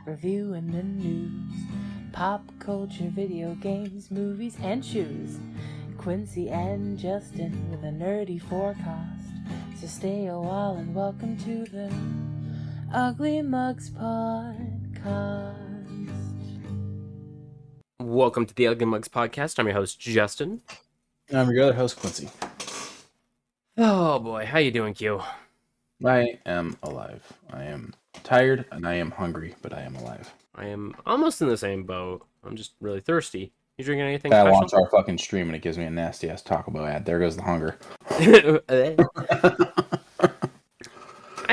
reviewing the news, pop culture, video games, movies, and shoes. Quincy and Justin with a nerdy forecast. So stay a while and welcome to the Ugly Mugs Podcast. Welcome to the Ugly Mugs Podcast. I'm your host, Justin. I'm your other host, Quincy. Oh boy, how you doing, Q? I am alive. I am tired and I am hungry, but I am alive. I am almost in the same boat. I'm just really thirsty. You drinking anything I special? launch our fucking stream and it gives me a nasty ass Taco Bell ad. There goes the hunger. I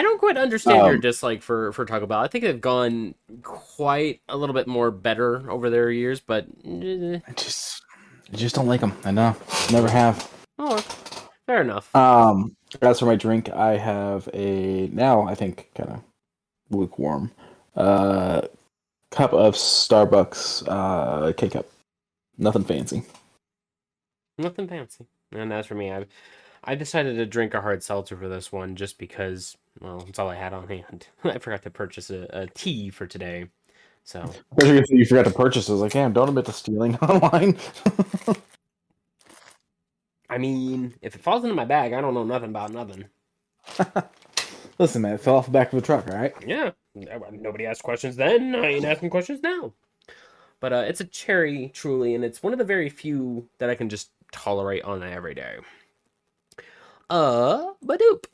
don't quite understand your dislike for Taco Bell. I think they've gone quite a little bit more better over their years, but I just don't like them. I know. Never have. Oh, fair enough. As for my drink, I have a now I think kind of lukewarm cup of Starbucks K-cup. Nothing fancy. Nothing fancy. And as for me, I decided to drink a hard seltzer for this one just because, well, it's all I had on hand. I forgot to purchase a tea for today. So You forgot to purchase. I was like, damn, don't admit to stealing online. I mean, if it falls into my bag, I don't know nothing about nothing. Listen, man, it fell off the back of the truck, all right? Yeah. Nobody asked questions then. I ain't asking questions now. But it's a cherry, truly, and it's one of the very few that I can just tolerate on every day. Badoop.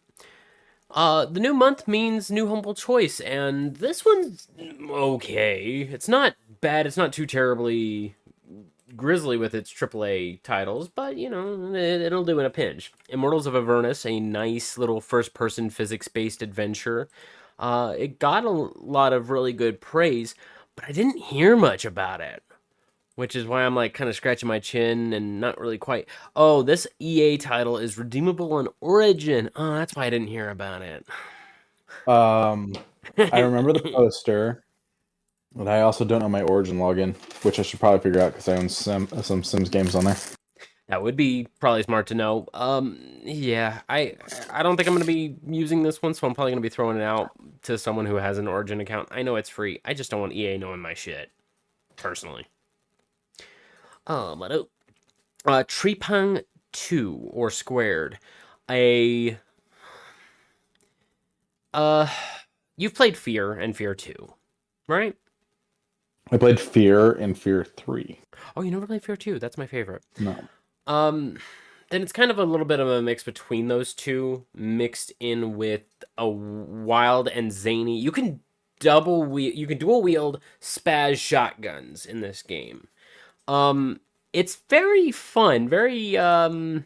The new month means new humble choice, and this one's okay. It's not bad. It's not too terribly grisly with its AAA titles, but, you know, it'll do in a pinch. Immortals of Avernus, a nice little first-person physics-based adventure. It got a lot of really good praise, but I didn't hear much about it, which is why I'm, like, kind of scratching my chin and not really quite... Oh, this EA title is redeemable on Origin. Oh, that's why I didn't hear about it. I remember the poster, but I also don't know my Origin login, which I should probably figure out because I own some Sims games on there. That would be probably smart to know. Yeah, I don't think I'm going to be using this one, so I'm probably going to be throwing it out to someone who has an Origin account. I know it's free. I just don't want EA knowing my shit, personally. Treepang 2, or Squared. You've played Fear and Fear 2, right? I played Fear and Fear 3. Oh, you never played Fear 2? That's my favorite. No. Then it's kind of a little bit of a mix between those two, mixed in with a wild and zany. You can dual wield spaz shotguns in this game. It's very fun, very show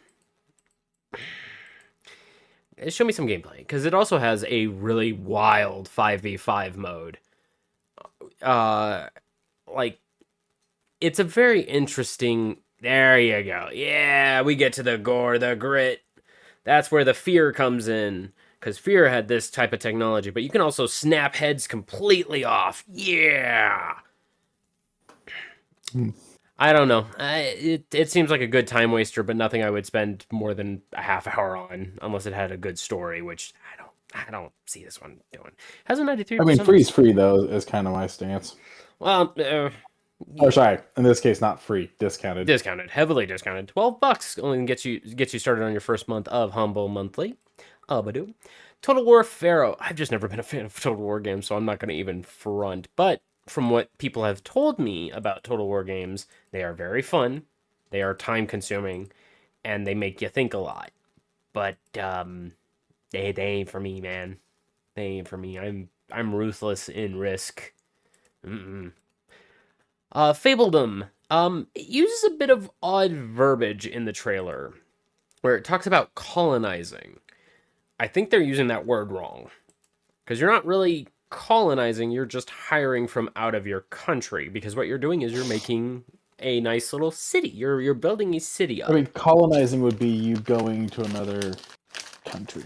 me some gameplay, because it also has a really wild 5v5 mode. It's a very interesting... There you go. Yeah, we get to the gore, the grit. That's where the Fear comes in, because Fear had this type of technology, but you can also snap heads completely off. Yeah! I don't know. It seems like a good time waster, but nothing I would spend more than a half hour on, unless it had a good story, which I don't see this one doing. Has a 93%. I mean, free's free, though, is kind of my stance. Well, oh, sorry. In this case, not free. Discounted. Discounted. Heavily discounted. $12 only gets you started on your first month of Humble Monthly. Badoo. Total War Pharaoh. I've just never been a fan of Total War games, so I'm not going to even front. But from what people have told me about Total War games, they are very fun, they are time-consuming, and they make you think a lot. But they ain't for me, man. They ain't for me. I'm ruthless in risk. Fabledom. It uses a bit of odd verbiage in the trailer, where it talks about colonizing. I think they're using that word wrong, because you're not really colonizing, you're just hiring from out of your country, because what you're doing is you're making a nice little city. You're building a city up. I mean, colonizing would be you going to another country,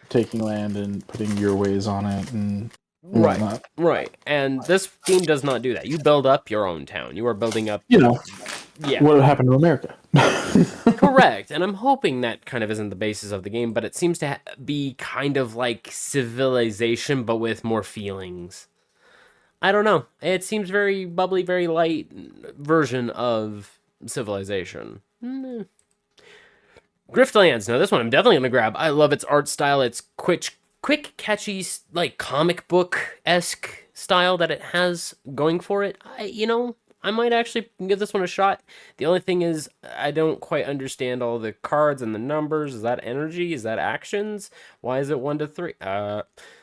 taking land and putting your ways on it and whatnot. Right. And this game does not do that. You build up your own town. You are building up... what would happen to America? Correct. And I'm hoping that kind of isn't the basis of the game, but it seems to be kind of like Civilization, but with more feelings. I don't know. It seems very bubbly, very light version of Civilization. Griftlands. Now this one I'm definitely gonna grab. I love its art style. It's quick, catchy, like comic book esque style that it has going for it. I might actually give this one a shot. The only thing is, I don't quite understand all the cards and the numbers. Is that energy? Is that actions? Why is it 1 to 3?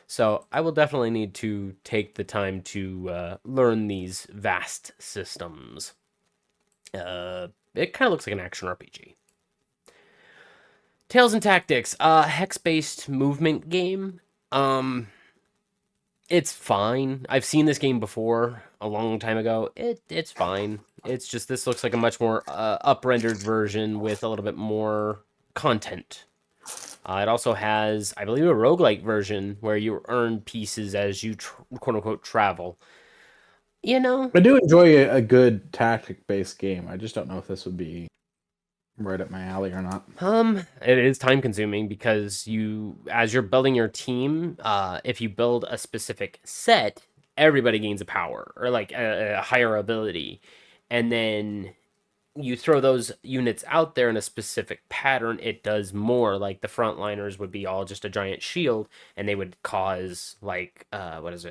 So I will definitely need to take the time to learn these vast systems. It kind of looks like an action RPG. Tales and Tactics, hex-based movement game. It's fine. I've seen this game before a long time ago. It's fine. It's just this looks like a much more up-rendered version with a little bit more content. It also has, I believe, a roguelike version where you earn pieces as you quote-unquote travel. I do enjoy a good tactic-based game. I just don't know if this would be right up my alley or not. It is time consuming because as you're building your team, if you build a specific set, everybody gains a power or like a higher ability. And then you throw those units out there in a specific pattern, it does more. Like the frontliners would be all just a giant shield and they would cause like,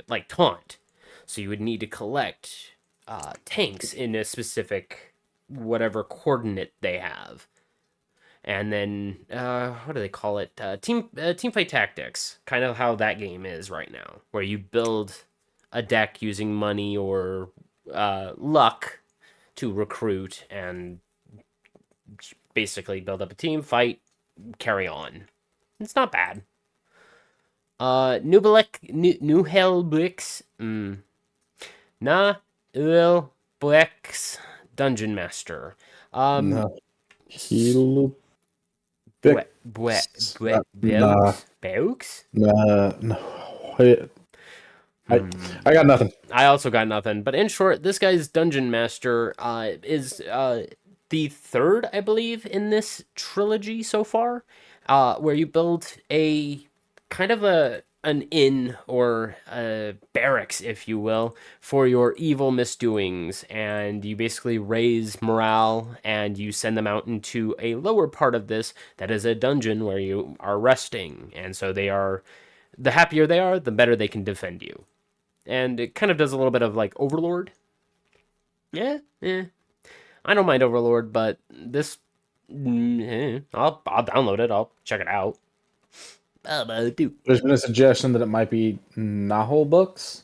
like taunt. So you would need to collect tanks in a specific whatever coordinate they have. And then what do they call it? Team fight tactics, kind of how that game is right now, where you build a deck using money or luck to recruit and basically build up a team, fight, carry on. It's not bad. New Hellbricks, Hellbricks Dungeon Master. No. Books? No. I got nothing. I also got nothing. But in short, this guy's Dungeon Master is the third, I believe, in this trilogy so far, where you build a kind of an inn or a barracks, if you will, for your evil misdoings, and you basically raise morale and you send them out into a lower part of this that is a dungeon where you are resting, and so the happier they are, the better they can defend you. And it kind of does a little bit of like Overlord. Yeah. I don't mind Overlord, but this, I'll download it. I'll check it out. There's been a suggestion that it might be Nahul Books.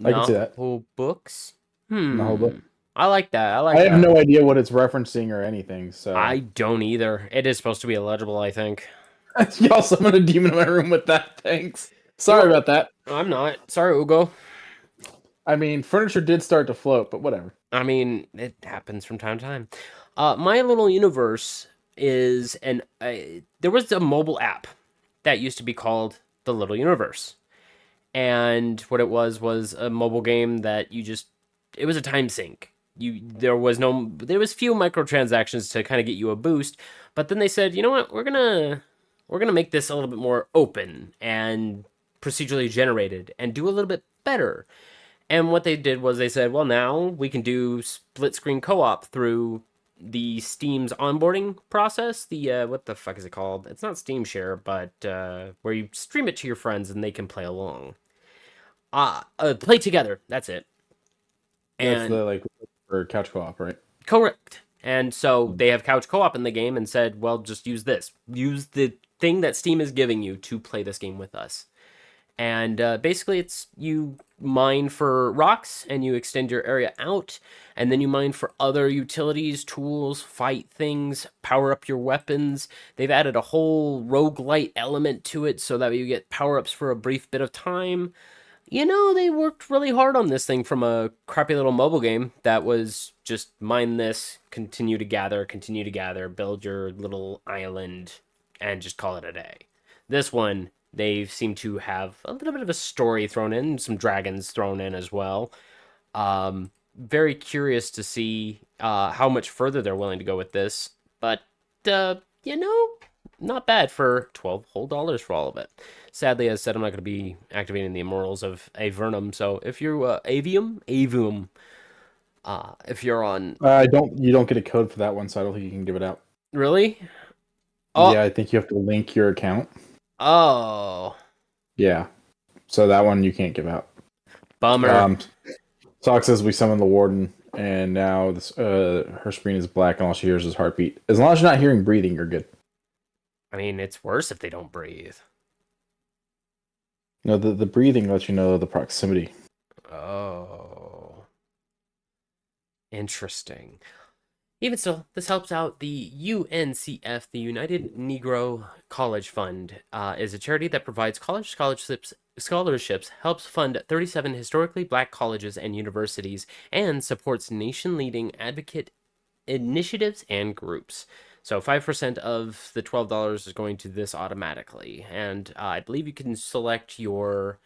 I can see that. Nahul Books. Nahul Book. I like that. I have no idea what it's referencing or anything. So I don't either. It is supposed to be illegible, I think. Y'all summoned a demon in my room with that. Thanks. Sorry about that. I'm not. Sorry, Ugo. I mean, furniture did start to float, but whatever. I mean, it happens from time to time. My Little Universe is there was a mobile app that used to be called The Little Universe. And what it was a mobile game that it was a time sink. There was few microtransactions to kind of get you a boost, but then they said, you know what, we're gonna make this a little bit more open and procedurally generated and do a little bit better. And what they did was they said, well, now we can do split screen co-op through the Steam's onboarding process. The what the fuck is it called? It's not Steam Share, but where you stream it to your friends and they can play along. Play together. That's it. That's the for couch co-op, right? Correct. And so they have couch co-op in the game and said, well, just use this. Use the thing that Steam is giving you to play this game with us. And basically, it's you mine for rocks and you extend your area out, and then you mine for other utilities, tools, fight things, power up your weapons. They've added a whole roguelite element to it so that you get power-ups for a brief bit of time. They worked really hard on this thing from a crappy little mobile game that was just mine this, continue to gather, build your little island, and just call it a day. This one, they seem to have a little bit of a story thrown in, some dragons thrown in as well. Very curious to see how much further they're willing to go with this. But, not bad for $12 for all of it. Sadly, as said, I'm not going to be activating the immortals of Avernum. So if you're Avium, if you're on, You don't get a code for that one, so I don't think you can give it out. really? Oh, Yeah, I think you have to link your account. oh, Yeah, so that one you can't give out. bummer. Sock says we summoned the warden, and now her screen is black, and all she hears is heartbeat. As long as you're not hearing breathing, you're good. I mean, it's worse if they don't breathe. No, the breathing lets you know the proximity. Oh, interesting. Even still, this helps out the UNCF, the United Negro College Fund, is a charity that provides college scholarships, helps fund 37 historically black colleges and universities, and supports nation-leading advocate initiatives and groups. So 5% of the $12 is going to this automatically, and I believe you can select your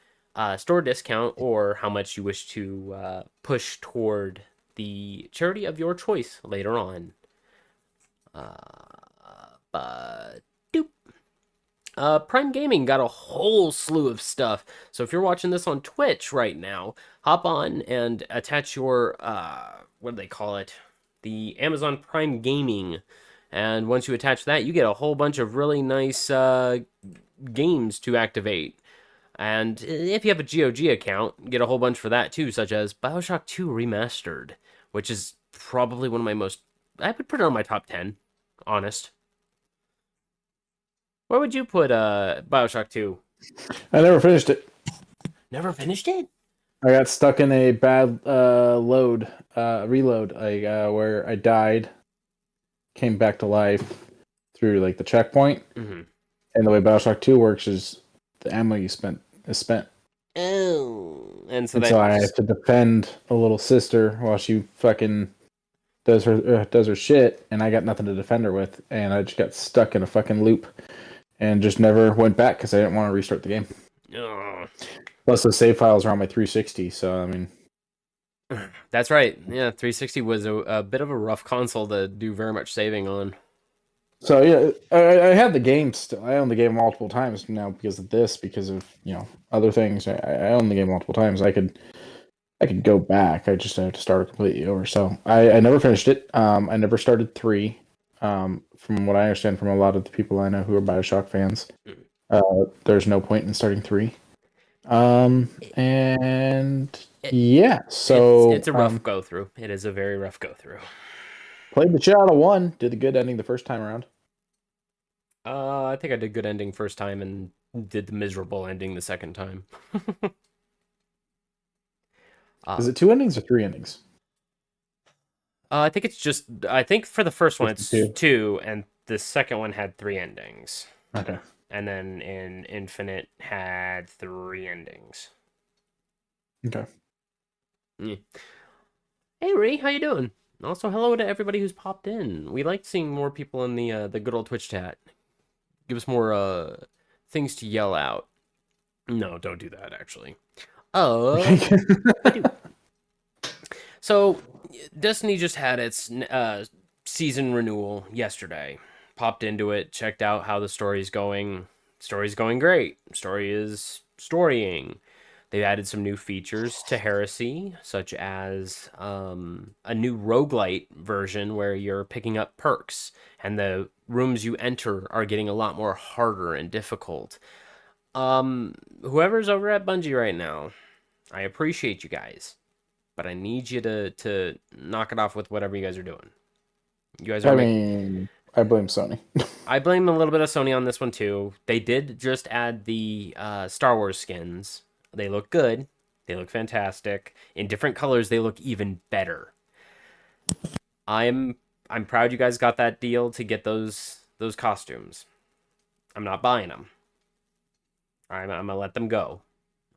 store discount or how much you wish to push toward the charity of your choice later on. But doop. Prime Gaming got a whole slew of stuff. So if you're watching this on Twitch right now, hop on and attach your what do they call it? The Amazon Prime Gaming. And once you attach that, you get a whole bunch of really nice games to activate. And if you have a GOG account, get a whole bunch for that too, such as BioShock 2 Remastered, which is probably one of my most... I would put it on my top 10, honest. Where would you put BioShock 2? I never finished it. Never finished it? I got stuck in a bad reload, where I died, came back to life through like the checkpoint, Mm-hmm. and the way BioShock 2 works is the ammo you spent is spent. Oh. And so I have to defend a little sister while she fucking does her shit, and I got nothing to defend her with, and I just got stuck in a fucking loop, and just never went back because I didn't want to restart the game. Oh. Plus, the save files are on my 360, so I mean, That's right. Yeah, 360 was a bit of a rough console to do very much saving on. so yeah, I had the game still. I own the game multiple times now because of this, because of other things. I own the game multiple times. I could go back. I just have to start it completely over. So I never finished it. I never started 3. From what I understand from a lot of the people I know who are BioShock fans, there's no point in starting 3. And yeah, so it's a rough go through. It is a very rough go through. played the shit out of 1. Did the good ending the first time around. I think I did good ending first time and did the miserable ending the second time. Is it 2 endings or 3 endings? I think it's just. I think for the first one it's 2. 2, and the second one had 3 endings. Okay. And then in Infinite had 3 endings. Okay. Yeah. Hey Ree, how you doing? Also, hello to everybody who's popped in. We like seeing more people in the good old Twitch chat. Give us more things to yell out. No, don't do that. Actually. So, Destiny just had its season renewal yesterday. Popped into it, checked out how the story's going. Story's going great. Story is storying. They've added some new features to Heresy, such as a new roguelite version where you're picking up perks, and the rooms you enter are getting a lot more harder and difficult. Whoever's over at Bungie right now, I appreciate you guys, but I need you to knock it off with whatever you guys are doing. You guys are. I blame Sony. I blame a little bit of Sony on this one too. They did just add the Star Wars skins. They look good. They look fantastic. In different colors, they look even better. I'm proud you guys got that deal to get those costumes. I'm not buying them. I'm gonna let them go.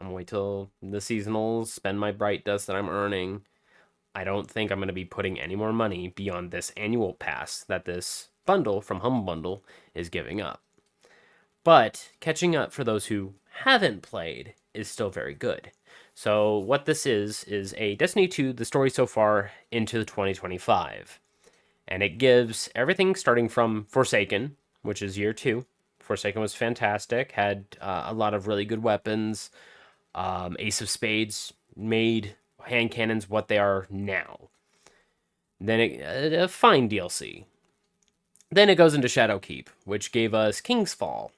I'm gonna wait till the seasonals, spend my bright dust that I'm earning. I don't think I'm gonna be putting any more money beyond this annual pass that this bundle from Humble Bundle is giving up. But catching up for those who haven't played is still very good. So what this is a Destiny 2, the story so far into 2025. And it gives everything starting from Forsaken, which is year 2. Forsaken was fantastic, had a lot of really good weapons. Ace of Spades made hand cannons what they are now. Then a fine DLC. Then it goes into Shadowkeep, which gave us King's Fall.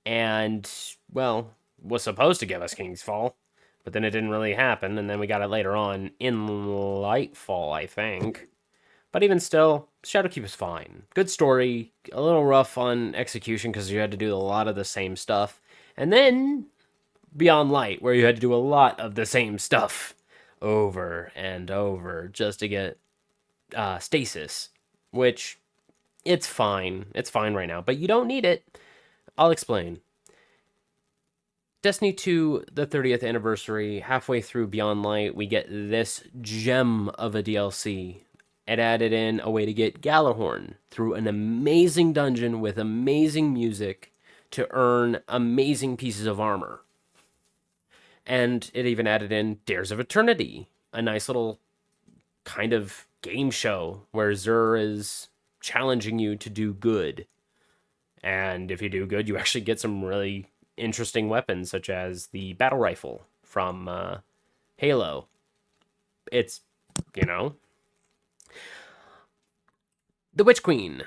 And, well, was supposed to give us King's Fall, but then it didn't really happen, and then we got it later on in Lightfall, I think. But even still, Shadowkeep is fine. Good story, a little rough on execution because you had to do a lot of the same stuff. And then Beyond Light, where you had to do a lot of the same stuff over and over just to get stasis, which it's fine. It's fine right now, but you don't need it. I'll explain. Destiny 2, the 30th anniversary, halfway through Beyond Light, we get this gem of a DLC. It added in a way to get Galahorn through an amazing dungeon with amazing music to earn amazing pieces of armor. And it even added in Dares of Eternity, a nice little kind of game show where Xur is challenging you to do good. And if you do good, you actually get some really interesting weapons, such as the battle rifle from Halo. It's, The Witch Queen.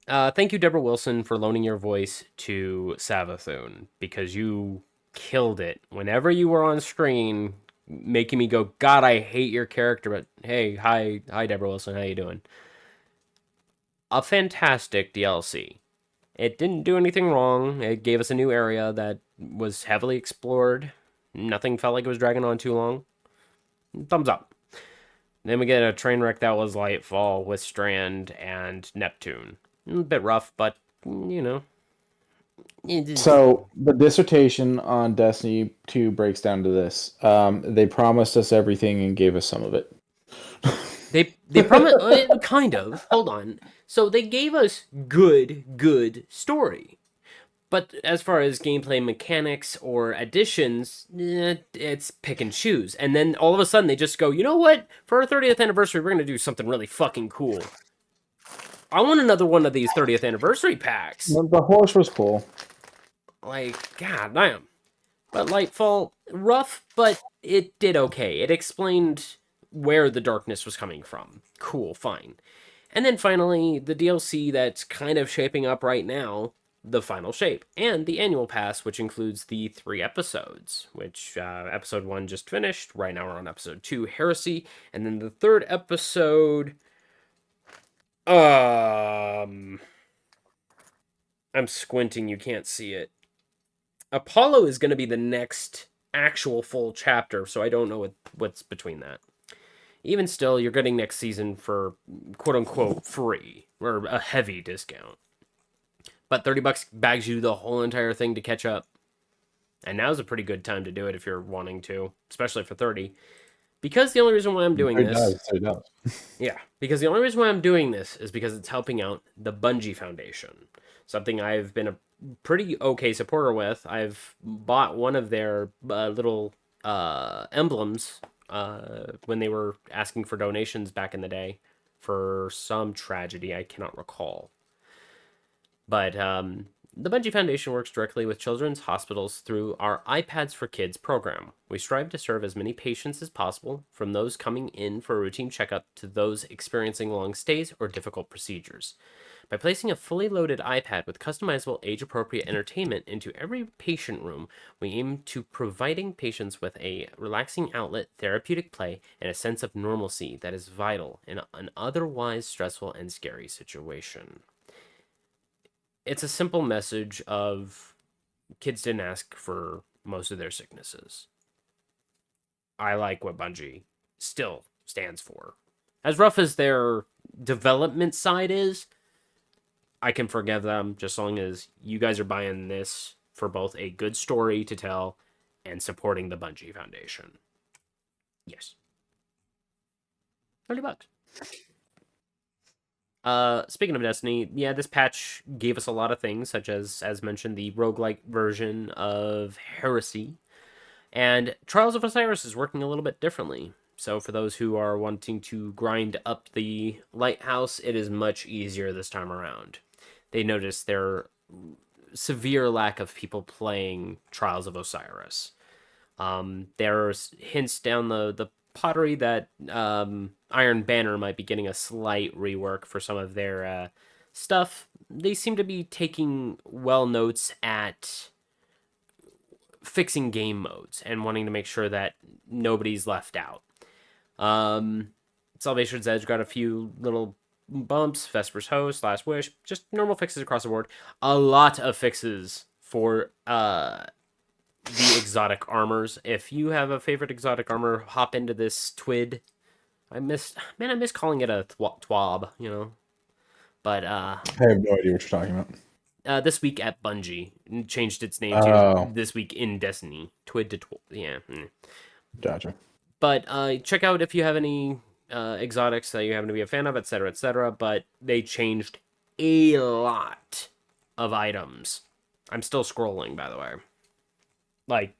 Thank you, Deborah Wilson, for loaning your voice to Savathun, because you killed it. Whenever you were on screen, making me go, God, I hate your character, but hey, hi, Deborah Wilson, how you doing? A fantastic DLC. It didn't do anything wrong. It gave us a new area that was heavily explored. Nothing felt like it was dragging on too long. Thumbs up. Then we get a train wreck that was Lightfall with Strand and Neptune. A bit rough, but, So the dissertation on Destiny 2 breaks down to this. They promised us everything and gave us some of it. They promised, kind of. Hold on. So they gave us good story. But as far as gameplay mechanics or additions, it's pick and choose. And then all of a sudden they just go, you know what? For our 30th anniversary, we're going to do something really fucking cool. I want another one of these 30th anniversary packs. The horse was cool. Like, god damn. But Lightfall, rough, but it did okay. It explained where the darkness was coming from. Cool, fine. And then finally, the DLC that's kind of shaping up right now, The Final Shape, and the annual pass, which includes the 3 episodes, which episode 1 just finished. Right now we're on episode 2, Heresy, and then the 3rd episode... I'm squinting, you can't see it. Apollo is going to be the next actual full chapter, so I don't know what's between that. Even still, you're getting next season for quote-unquote free, or a heavy discount. But $30 bags you the whole entire thing to catch up. And now's a pretty good time to do it if you're wanting to, especially for 30. Because the only reason why I'm doing this... It does. Yeah, because the only reason why I'm doing this is because it's helping out the Bungie Foundation. Something I've been a pretty okay supporter with. I've bought one of their little emblems when they were asking for donations back in the day for some tragedy I cannot recall. But the Bungie Foundation works directly with children's hospitals through our iPads for Kids program. We strive to serve as many patients as possible, from those coming in for a routine checkup to those experiencing long stays or difficult procedures. By placing a fully loaded iPad with customizable age-appropriate entertainment into every patient room, we aim to providing patients with a relaxing outlet, therapeutic play, and a sense of normalcy that is vital in an otherwise stressful and scary situation. It's a simple message of kids didn't ask for most of their sicknesses. I like what Bungie still stands for. As rough as their development side is, I can forgive them just as long as you guys are buying this for both a good story to tell and supporting the Bungie Foundation. Yes. $30. Speaking of Destiny, yeah, this patch gave us a lot of things, such as mentioned, the roguelike version of Heresy. And Trials of Osiris is working a little bit differently. So for those who are wanting to grind up the Lighthouse, it is much easier this time around. they noticed their severe lack of people playing Trials of Osiris. There's hints down the pottery that Iron Banner might be getting a slight rework for some of their stuff. They seem to be taking well notes at fixing game modes and wanting to make sure that nobody's left out. Salvation's Edge got a few little bumps, Vesper's Host, Last Wish, just normal fixes across the board. A lot of fixes for the exotic armors. If you have a favorite exotic armor, hop into this Twid. I miss calling it a twab, you know. But I have no idea what you're talking about. this week at Bungie changed its name to Oh, this week in Destiny. Twid to yeah. gotcha. But check out if you have any exotics that you happen to be a fan of, etc., etc. But they changed a lot of items. I'm still scrolling, by the way. Like,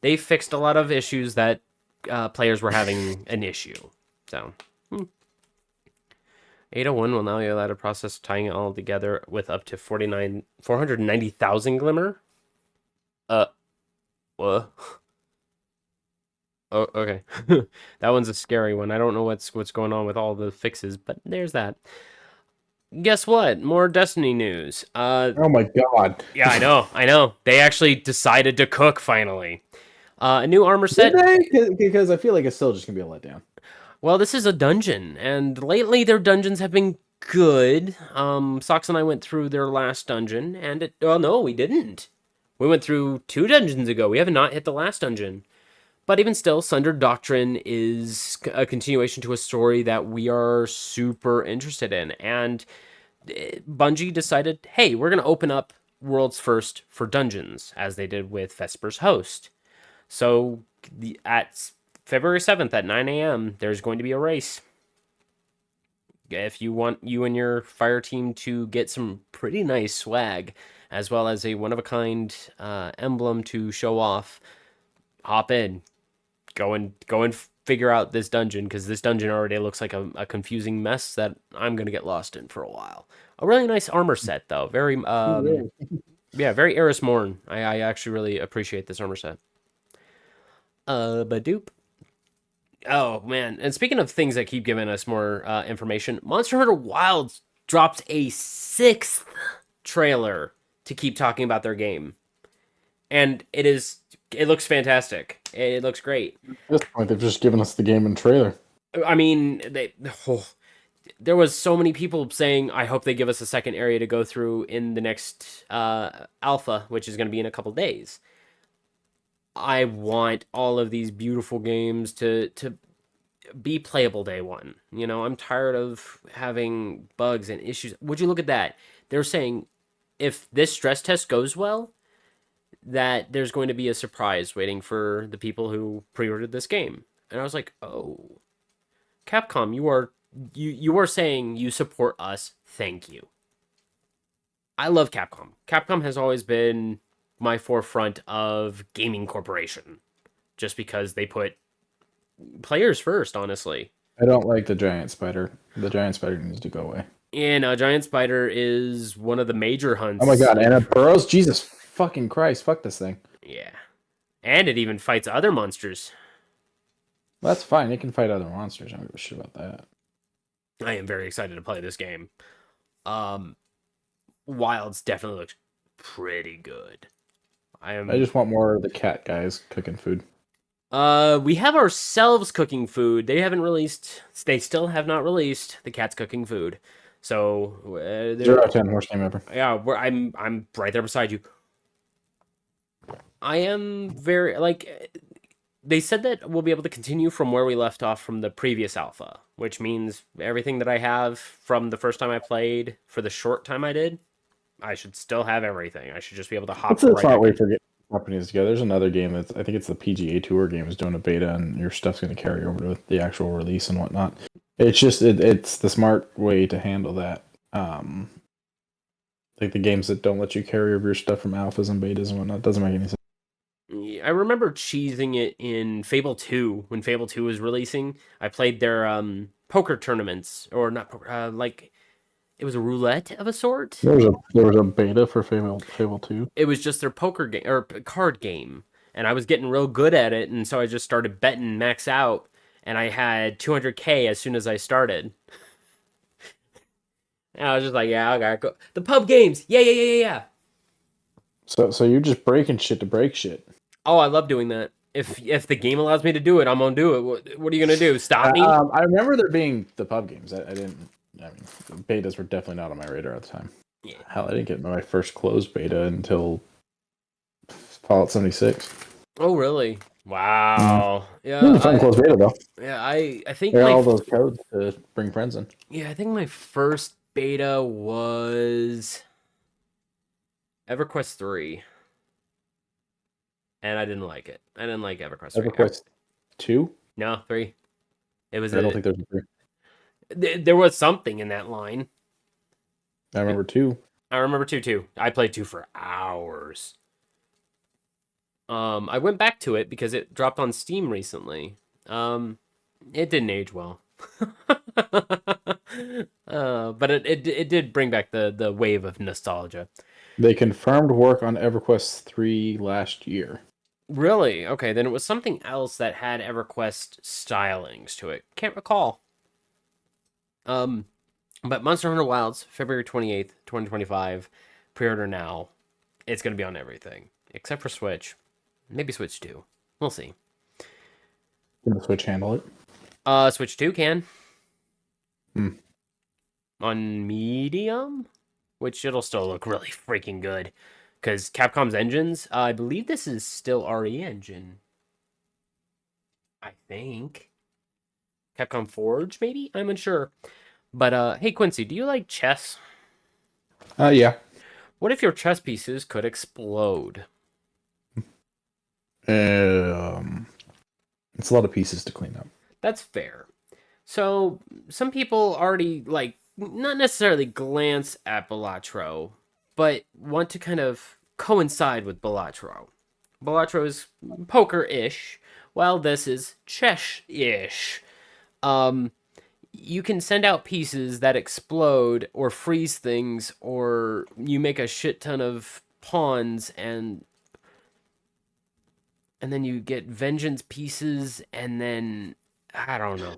they fixed a lot of issues that players were having an issue. So, 801 will now be allowed to process tying it all together with up to 490,000 glimmer. What? Oh, okay. That one's a scary one. I don't know what's going on with all the fixes, but there's that. Guess what? More Destiny news. Oh my god. Yeah, I know. They actually decided to cook finally. A new armor set. Did they? Because I feel like it's still just gonna be a letdown. Well, this is a dungeon, and lately their dungeons have been good. Sox and I went through their last dungeon, and no, we didn't. We went through 2 dungeons ago. We have not hit the last dungeon. But even still, Sundered Doctrine is a continuation to a story that we are super interested in. And Bungie decided, hey, we're going to open up Worlds First for dungeons, as they did with Vesper's Host. So at February 7th at 9 a.m., there's going to be a race. If you want you and your fire team to get some pretty nice swag, as well as a one-of-a-kind emblem to show off, hop in. Go and figure out this dungeon, because this dungeon already looks like a confusing mess that I'm going to get lost in for a while. A really nice armor set, though. Very, yeah, very Eris Morn. I actually really appreciate this armor set. Badoop. Oh, man. And speaking of things that keep giving us more information, Monster Hunter Wilds dropped a 6th trailer to keep talking about their game. And it looks fantastic. It looks great. At this point, they've just given us the game and trailer. I mean, there was so many people saying, I hope they give us a second area to go through in the next alpha, which is going to be in a couple days. I want all of these beautiful games to be playable day one. You know, I'm tired of having bugs and issues. Would you look at that? They're saying if this stress test goes well, that there's going to be a surprise waiting for the people who pre-ordered this game. And I was like, oh, Capcom, you are saying you support us. Thank you. I love Capcom. Capcom has always been my forefront of gaming corporation, just because they put players first, honestly. I don't like the giant spider. The giant spider needs to go away. And Giant Spider is one of the major hunts. Oh my god, and it burrows? Jesus fucking Christ, fuck this thing. Yeah. And it even fights other monsters. Well, that's fine, it can fight other monsters. I don't give a shit about that. I am very excited to play this game. Wilds definitely looks pretty good. I just want more of the cat guys cooking food. We have ourselves cooking food. They still have not released the cat's cooking food. So 0 out of 10, worst game ever. Yeah, I'm right there beside you. I am very they said that we'll be able to continue from where we left off from the previous alpha, which means everything that I have from the first time I played for the short time I did, I should still have everything. I should just be able to hop Let's right not wait in. for getting companies together. There's another game I think it's the PGA Tour game is doing a beta, and your stuff's going to carry over to the actual release and whatnot. It's just it's the smart way to handle that. Like the games that don't let you carry over your stuff from alphas and betas and whatnot doesn't make any sense. I remember cheesing it in Fable 2 when Fable 2 was releasing. I played their poker tournaments, or not poker, It was a roulette of a sort. There was a beta for Fable 2. It was just their poker game or card game, and I was getting real good at it, and so I just started betting max out, and I had 200K as soon as I started. And I was just like, yeah, I gotta go. The pub games, yeah. So you're just breaking shit to break shit. Oh, I love doing that. If the game allows me to do it, I'm gonna do it. What are you gonna do? Stop me? I remember there being the pub games. I didn't. I mean, the betas were definitely not on my radar at the time. Yeah. Hell, I didn't get my first closed beta until Fallout 76. Oh, really? Wow. It was a fun closed beta though. Yeah, I think There are my all those codes to bring friends in. yeah, I think my first beta was EverQuest 3. And I didn't like it. I didn't like EverQuest 3. EverQuest 2? No, 3. It was I don't think there's a 3. there was something in that line. I remember 2. I remember 2 too. I played 2 for hours. I went back to it because it dropped on Steam recently. It didn't age well. But it did bring back the wave of nostalgia. They confirmed work on EverQuest 3 last year. Really? Okay, then it was something else that had EverQuest stylings to it. Can't recall. But Monster Hunter Wilds, February 28th, 2025. Pre-order now. It's going to be on everything. Except for Switch. Maybe Switch 2. We'll see. Can the Switch handle it? Switch 2 can. Hmm. On medium? Which it'll still look really freaking good. Because Capcom's engines, I believe this is still RE engine. I think. Capcom Forge, maybe? I'm unsure. But, hey, Quincy, do you like chess? Yeah. What if your chess pieces could explode? It's a lot of pieces to clean up. That's fair. So, some people already, not necessarily glance at Balatro, but want to kind of coincide with Balatro. Balatro is poker-ish, while this is chess-ish. You can send out pieces that explode or freeze things, or you make a shit ton of pawns, and then you get vengeance pieces, and then I don't know.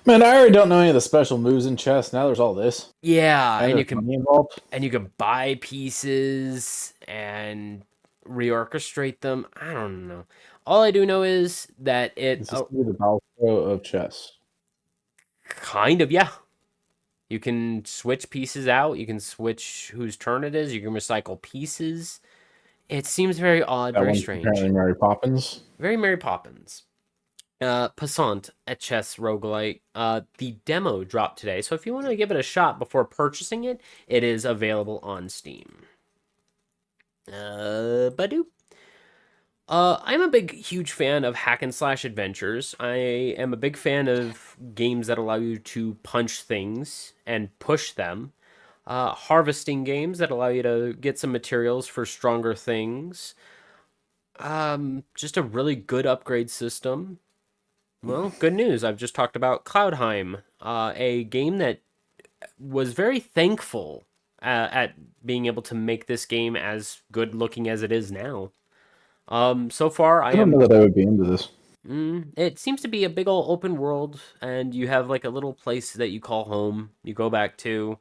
Man, I already don't know any of the special moves in chess. Now there's all this. Yeah, and you there's money involved. can buy pieces and reorchestrate them. I don't know. All I do know is that This is the Balatro of chess. Kind of, yeah. You can switch pieces out. You can switch whose turn it is. You can recycle pieces. It seems very odd, very strange. Apparently Mary Poppins. Very Mary Poppins. Passant, a chess roguelite. The demo dropped today, so if you want to give it a shot before purchasing it, it is available on Steam. Badoo. I'm a huge fan of hack and slash adventures. I am a big fan of games that allow you to punch things and push them. Harvesting games that allow you to get some materials for stronger things. Just a really good upgrade system. Well, good news. I've just talked about Cloudheim, a game that was very thankful at being able to make this game as good looking as it is now. So far, I don't know that I would be into this. It seems to be a big old open world, and you have like a little place that you call home. You go back to.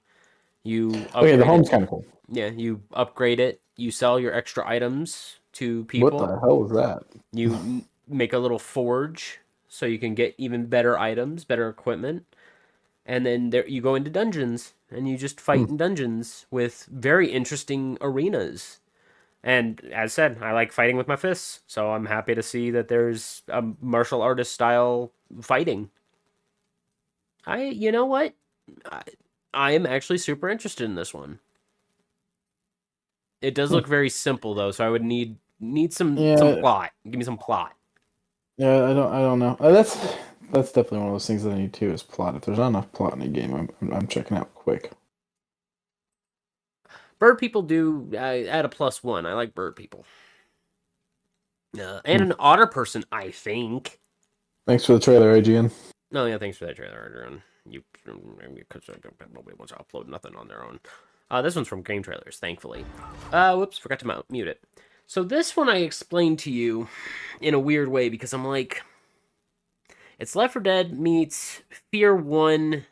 Okay, the home's kind of cool. Yeah, you upgrade it. You sell your extra items to people. What the hell was that? You make a little forge so you can get even better items, better equipment. And then there you go into dungeons, and you just fight in dungeons with very interesting arenas. And as said, I like fighting with my fists, so I'm happy to see that there's a martial artist style fighting. You know what? I am actually super interested in this one. It does look very simple though, so I would need some plot. Give me some plot. Yeah, I don't know. That's definitely one of those things that I need too is plot. If there's not enough plot in a game, I'm checking out quick. Bird people do add a +1. I like bird people. And an otter person, I think. Thanks for the trailer, AGN. No, yeah, thanks for that trailer, Adrian. Because nobody wants to upload nothing on their own. This one's from Game Trailers, thankfully. Whoops, forgot to mute it. So this one I explained to you in a weird way because I'm like, it's Left 4 Dead meets Fear 1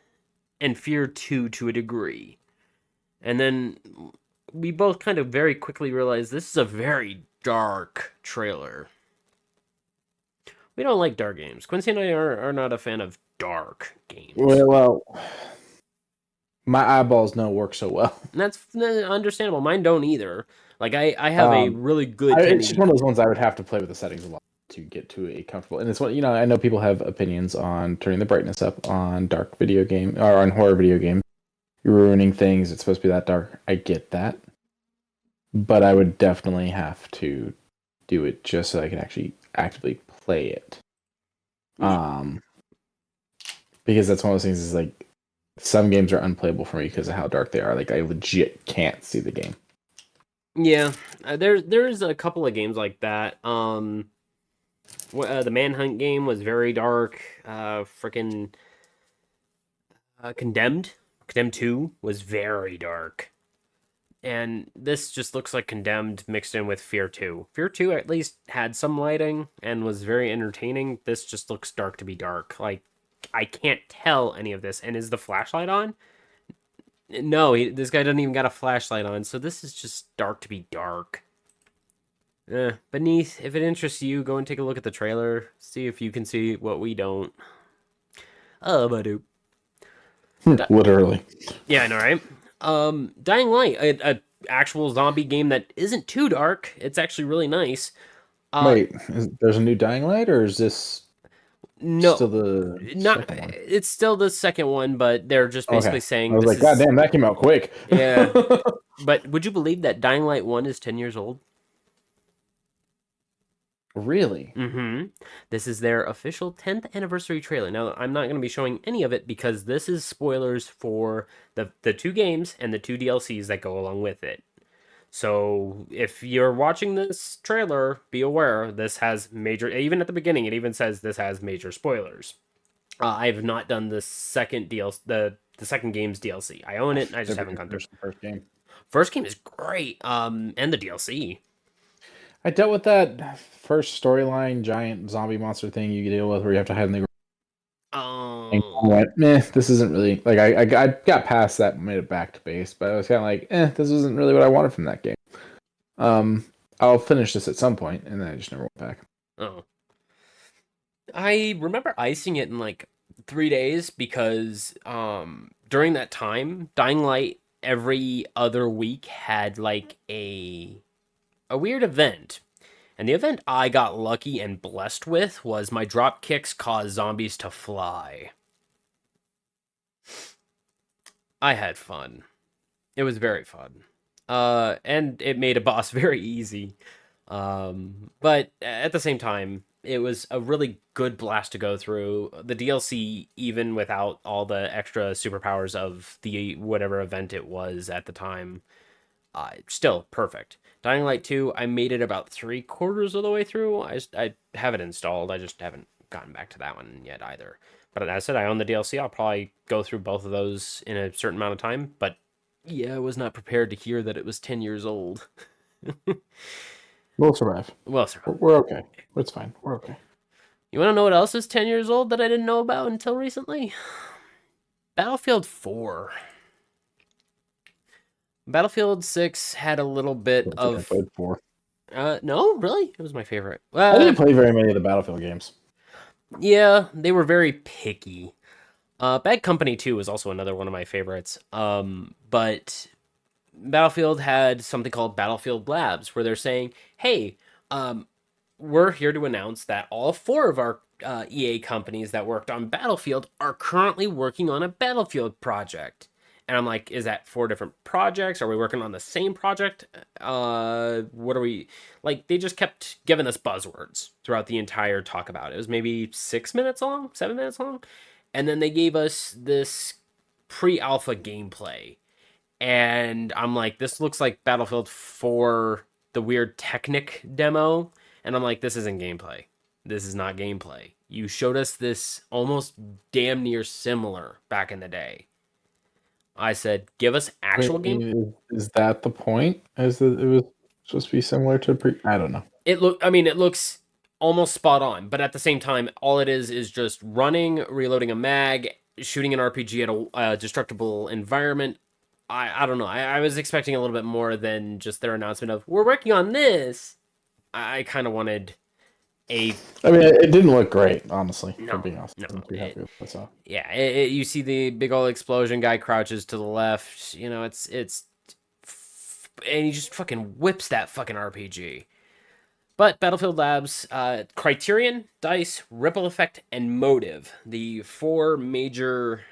and Fear 2 to a degree. And then we both kind of very quickly realized this is a very dark trailer. We don't like dark games. Quincy and I are not a fan of dark games. Well, my eyeballs don't work so well. And that's understandable. Mine don't either. Like, I have a really good... It's just one of those ones I would have to play with the settings a lot to get to a comfortable... And it's what, I know people have opinions on turning the brightness up on dark video game, or on horror video games. You're ruining things. It's supposed to be that dark. I get that. But I would definitely have to do it just so I can actually actively play it. Because that's one of those things is like, some games are unplayable for me because of how dark they are. Like, I legit can't see the game. Yeah, there's a couple of games like that. The Manhunt game was very dark. Condemned 2 was very dark. And this just looks like Condemned mixed in with Fear 2. Fear 2 at least had some lighting and was very entertaining. This just looks dark to be dark. Like, I can't tell any of this. And is the flashlight on? No, this guy doesn't even got a flashlight on, so this is just dark to be dark. Beneath, if it interests you, go and take a look at the trailer. See if you can see what we don't. Oh, Badoop. Literally. Yeah, I know, right? Dying Light, a actual zombie game that isn't too dark. It's actually really nice. Wait, there's a new Dying Light, or is this still the second one? It's still the second one, but they're just basically saying... I was like, God damn, that came out quick. Yeah. But would you believe that Dying Light 1 is 10 years old? Really? Mm-hmm. This is their official 10th anniversary trailer. Now, I'm not going to be showing any of it because this is spoilers for the 2 games and the 2 DLCs that go along with it. So, if you're watching this trailer, be aware this has major... Even at the beginning, it even says this has major spoilers. I have not done the second DLC, the second game's DLC. I own it, and I just haven't gone through the first game. First game is great, and the DLC. I dealt with that first storyline giant zombie monster thing you deal with where you have to hide in the... And I went, this isn't really... Like, I got past that and made it back to base, but I was kind of like, this isn't really what I wanted from that game. I'll finish this at some point, and then I just never went back. Oh. I remember icing it in, like, 3 days because, during that time, Dying Light every other week had, like, a weird event. And the event I got lucky and blessed with was my drop kicks caused zombies to fly. I had fun. It was very fun. And it made a boss very easy. But at the same time, it was a really good blast to go through. The DLC, even without all the extra superpowers of the whatever event it was at the time, still perfect. Dying Light 2, I made it about 3/4 of the way through. I have it installed. I just haven't gotten back to that one yet either. But as I said, I own the DLC. I'll probably go through both of those in a certain amount of time. But yeah, I was not prepared to hear that it was 10 years old. We'll survive. We'll survive. We're okay. It's fine. We're okay. You want to know what else is 10 years old that I didn't know about until recently? Battlefield 4. Battlefield 6 had a little bit of... I played 4. No, really? It was my favorite. I didn't play very many of the Battlefield games. Yeah, they were very picky. Bad Company 2 was also another one of my favorites. But Battlefield had something called Battlefield Labs, where they're saying, hey, we're here to announce that all 4 of our EA companies that worked on Battlefield are currently working on a Battlefield project. And I'm like, is that 4 different projects? Are we working on the same project? What are we... Like, they just kept giving us buzzwords throughout the entire talk about it. It was maybe 6 minutes long, 7 minutes long. And then they gave us this pre-alpha gameplay. And I'm like, this looks like Battlefield 4, the weird Technic demo. And I'm like, this isn't gameplay. This is not gameplay. You showed us this almost damn near similar back in the day. I said, give us actual game. Is that the point? Is that it was supposed to be similar to I don't know. It looks almost spot on, but at the same time, all it is just running, reloading a mag, shooting an RPG at a destructible environment. I don't know. I was expecting a little bit more than just their announcement of we're working on this. I kind of wanted a. I mean, it didn't look great, honestly. No, for being honest, no. I'm pretty happy with myself. Yeah, you see the big old explosion guy crouches to the left. You know, it's and he just fucking whips that fucking RPG. But Battlefield Labs, Criterion, DICE, Ripple Effect, and Motive, the four major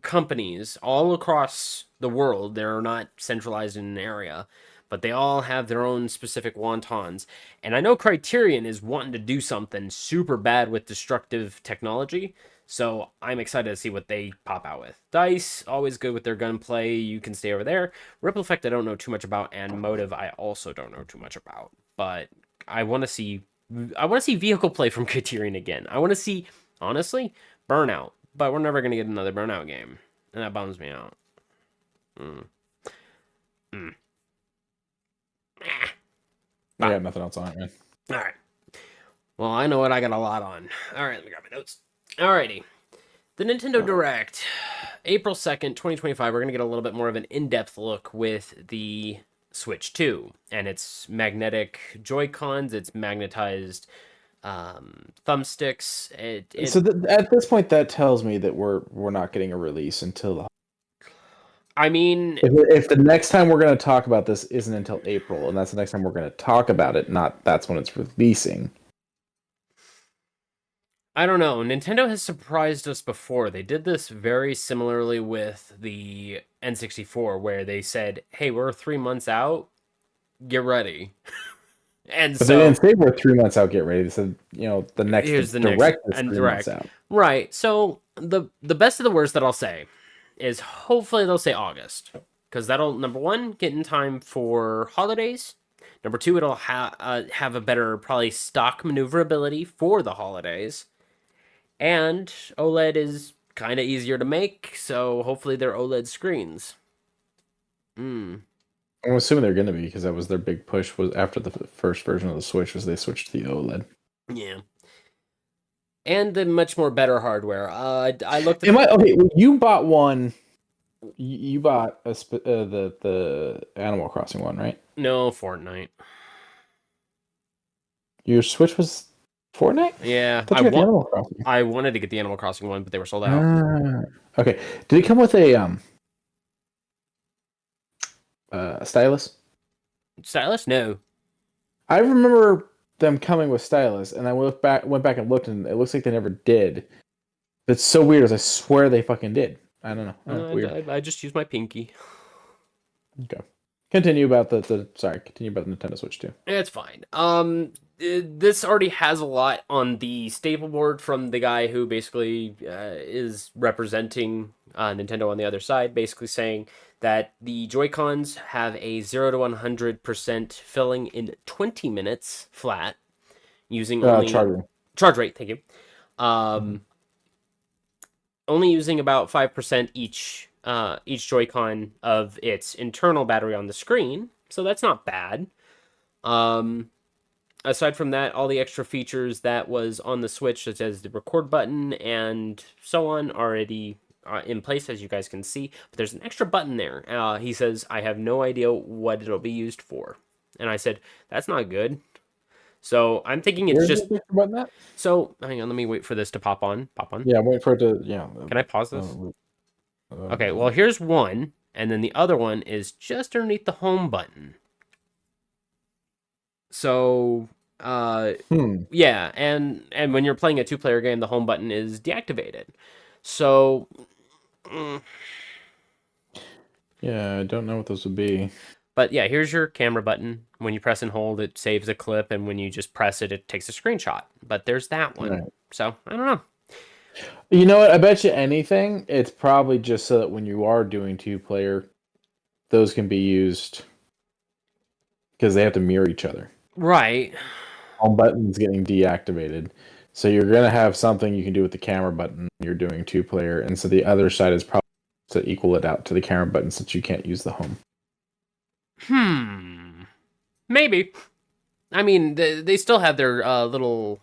companies all across the world. They're not centralized in an area, but they all have their own specific wontons. And I know Criterion is wanting to do something super bad with destructive technology, so I'm excited to see what they pop out with. DICE, always good with their gunplay. You can stay over there. Ripple Effect, I don't know too much about, and Motive, I also don't know too much about. But I want to see vehicle play from Criterion again. I want to see, honestly, Burnout. But we're never gonna get another Burnout game, and that bums me out. I got nothing else on it, man. All right. Well, I know what I got a lot on. All right, let me grab my notes. Alrighty. The Nintendo Direct, April 2nd, 2025. We're going to get a little bit more of an in-depth look with the Switch 2 and its magnetic Joy-Cons, its magnetized thumbsticks. At this point, that tells me that we're not getting a release until the. I mean, if the next time we're going to talk about this isn't until April, and that's the next time we're going to talk about it, not that's when it's releasing. I don't know. Nintendo has surprised us before. They did this very similarly with the N64, where they said, "Hey, we're 3 months out. Get ready." But they didn't say we're 3 months out. Get ready. They said, the next Direct is 3 months out. Right. So the best of the worst that I'll say is hopefully they'll say August, because that'll, number one, get in time for holidays. Number two, it'll have a better probably stock maneuverability for the holidays. And OLED is kind of easier to make, so hopefully they're OLED screens. I'm assuming they're going to be, because that was their big push. Was after the first version of the Switch was they switched to the OLED. Yeah. And the much more better hardware. I looked at. Okay? You bought one. You bought the Animal Crossing one, right? No, Fortnite. Your Switch was Fortnite? Yeah, I wanted to get the Animal Crossing one, but they were sold out. Okay. Did it come with a stylus? Stylus? No. I remember them coming with stylus, and I went back and looked, and it looks like they never did. But it's so weird, as I swear they fucking did. I don't know. Weird. I just used my pinky. Okay. Continue about the Nintendo Switch 2. It's fine. This already has a lot on the staple board from the guy who basically is representing Nintendo on the other side, basically saying that the Joy-Cons have a 0 to 100% filling in 20 minutes flat, using only charge rate. Thank you. Only using about 5% each Joy-Con of its internal battery on the screen, so that's not bad. Aside from that, all the extra features that was on the Switch, such as the record button and so on, already in place, as you guys can see. But there's an extra button there. He says, I have no idea what it'll be used for. And I said, that's not good. So I'm thinking it's just... That? So, hang on, let me wait for this to pop on. Yeah, wait for it to... Yeah. Can I pause this? Okay, well, here's one. And then the other one is just underneath the home button. So, yeah, and when you're playing a two-player game, the home button is deactivated. So, yeah, I don't know what those would be. But yeah, here's your camera button. When you press and hold, it saves a clip, and when you just press it, it takes a screenshot. But there's that one. Right. So, I don't know. You know what? I bet you anything, it's probably just so that when you are doing two-player, those can be used because they have to mirror each other. Right. Home button's getting deactivated. So you're gonna have something you can do with the camera button. You're doing 2-player, and so the other side is probably to equal it out to the camera button since you can't use the home. Maybe. I mean, they still have their little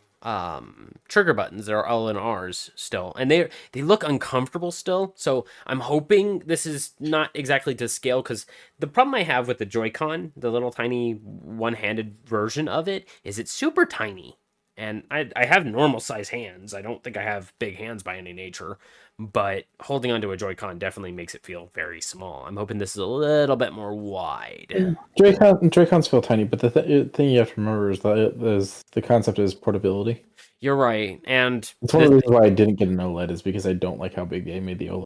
trigger buttons that are all in R's still, and they look uncomfortable still. So I'm hoping this is not exactly to scale, because the problem I have with the Joy-Con, the little tiny one-handed version of it, is it's super tiny. And I have normal size hands. I don't think I have big hands by any nature, but holding onto a Joy-Con definitely makes it feel very small. I'm hoping this is a little bit more wide. Joy-Cons feel tiny, but the thing you have to remember is the concept is portability. You're right, and It's one of the reasons why I didn't get an OLED is because I don't like how big they made the OLED.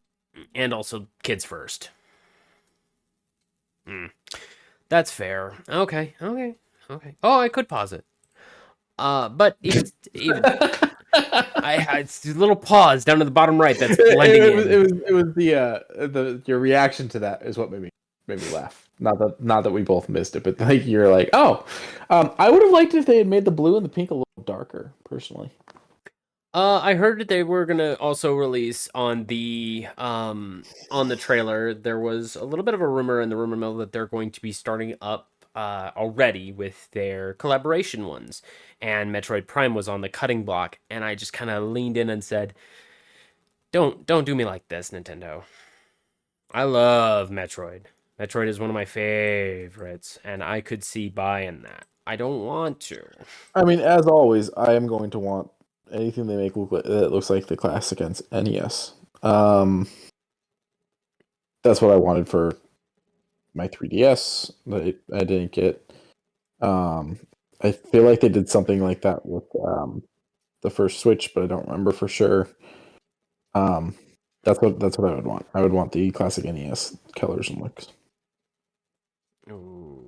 And also kids first. That's fair. Okay. Oh, I could pause it. But even I had a little pause down to the bottom right that's blending in. It was the your reaction to that is what made me laugh. Not that we both missed it, but like you're like, oh, I would have liked it if they had made the blue and the pink a little darker, personally. I heard that they were gonna also release on the trailer. There was a little bit of a rumor in the rumor mill that they're going to be starting up already with their collaboration ones, and Metroid Prime was on the cutting block, and I just kind of leaned in and said, "Don't do me like this, Nintendo. I love Metroid. Metroid is one of my favorites, and I could see buying that. I don't want to." I mean, as always, I am going to want anything they make that looks like the classic NES. That's what I wanted for my 3DS that I didn't get. I feel like they did something like that with the first Switch, but I don't remember for sure. That's what I would want. I would want the classic NES colors and looks. Ooh.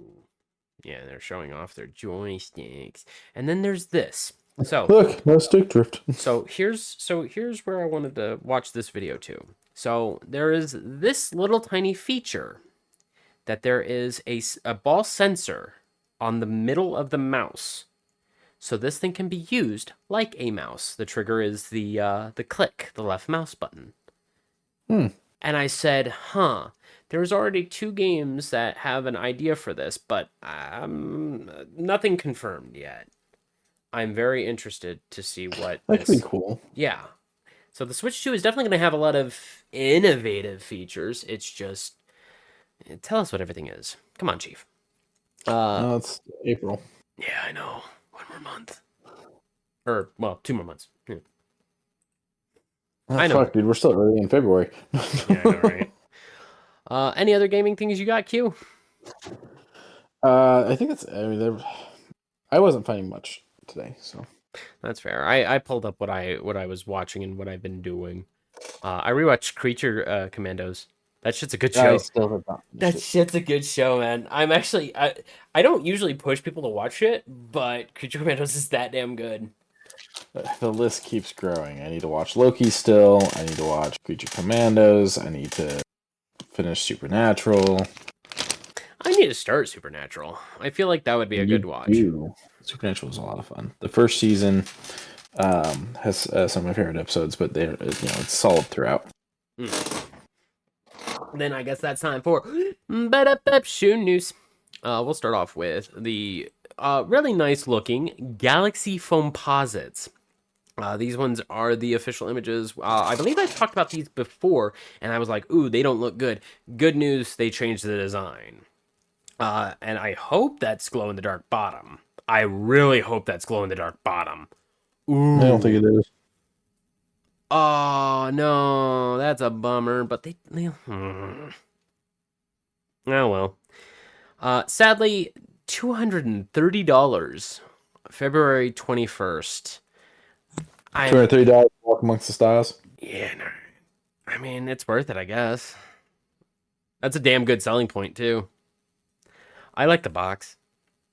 Yeah, they're showing off their joysticks. And then there's this. So look, no stick drift. so here's where I wanted to watch this video too. So there is this little tiny feature that there is a ball sensor on the middle of the mouse. So this thing can be used like a mouse. The trigger is the click, the left mouse button. And I said, there's already 2 games that have an idea for this, but nothing confirmed yet. I'm very interested to see what That could be cool. Yeah. So the Switch 2 is definitely going to have a lot of innovative features. It's just, tell us what everything is. Come on, Chief. No, it's April. Yeah, I know. 1 more month. Or, well, 2 more months. Yeah. I know. Fuck, dude, we're still early in February. Yeah, I know, right? Any other gaming things you got, Q? I think that's. I mean, I wasn't finding much today, so that's fair. I pulled up what I was watching and what I've been doing. I rewatched Creature Commandos. That shit's a good show. I still have not. That shit's a good show, man. I'm actually I don't usually push people to watch it, but Creature Commandos is that damn good. The list keeps growing. I need to watch Loki still. I need to watch Creature Commandos. I need to finish Supernatural. I need to start Supernatural. I feel like that would be a good watch. Supernatural is a lot of fun. The first season has some of my favorite episodes, but it's solid throughout. Then I guess that's time for Shoe News. We'll start off with the really nice looking Galaxy Foamposites. These ones are the official images. I believe I talked about these before, and I was like, ooh, they don't look good. Good news, they changed the design. And I hope that's glow-in-the-dark bottom. I really hope that's glow-in-the-dark bottom. Ooh. I don't think it is. Oh, no, that's a bummer, but they oh, well. Sadly, $230, February 21st. $230 walk amongst the stars. Yeah, no. I mean, it's worth it, I guess. That's a damn good selling point, too. I like the box.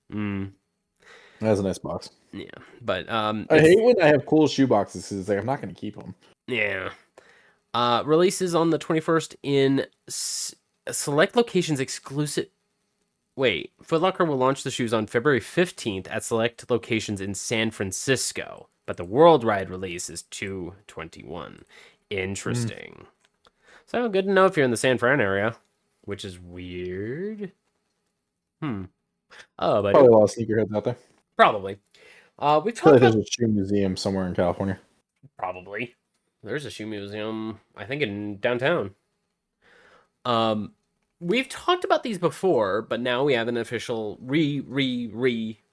That's a nice box. Yeah, but I hate when I have cool shoe boxes because it's like I'm not going to keep them. Yeah. Releases on the 21st in select locations exclusive. Wait, Foot Locker will launch the shoes on February 15th at select locations in San Francisco. but the worldwide release is 2/21. Interesting. So good to know if you're in the San Fran area, which is weird. Oh, but Probably a lot of sneakerheads out there. probably. We I feel talked like there's about a shoe museum somewhere in California. probably. There's a shoe museum, I think, in downtown. We've talked about these before, but now we have an official re-release.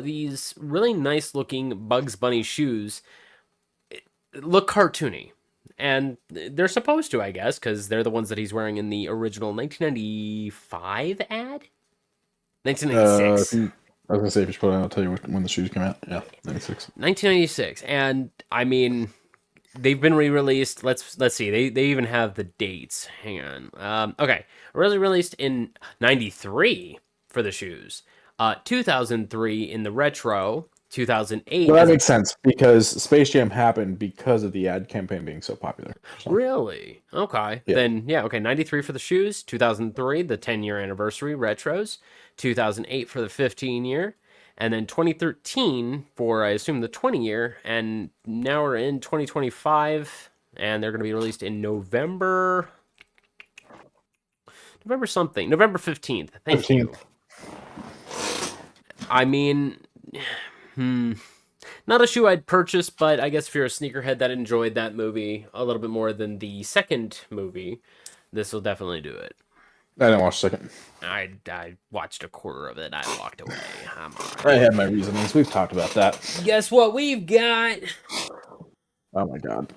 These really nice looking Bugs Bunny shoes look cartoony. And they're supposed to, I guess, because they're the ones that he's wearing in the original 1995 ad? 1996. I was gonna say if you put it, I'll tell you when the shoes came out. Yeah, 96. 1996. And I mean, they've been re-released. Let's see. They even have the dates. Hang on. Okay, originally released in 93 for the shoes. 2003 in the retro. 2008. Well, that makes sense because Space Jam happened because of the ad campaign being so popular. So. Really? Okay. Yeah. Then yeah. Okay. 93 for the shoes. 2003 the 10-year anniversary retros. 2008 for the 15-year. And then 2013 for, I assume, the 20-year. And now we're in 2025. And they're going to be released in November something. November 15th. Thank you. I mean, not a shoe I'd purchase, but I guess if you're a sneakerhead that enjoyed that movie a little bit more than the second movie, this will definitely do it. I didn't watch the second. I watched a quarter of it. I walked away. I had my reasonings. We've talked about that. Guess what we've got? Oh my god.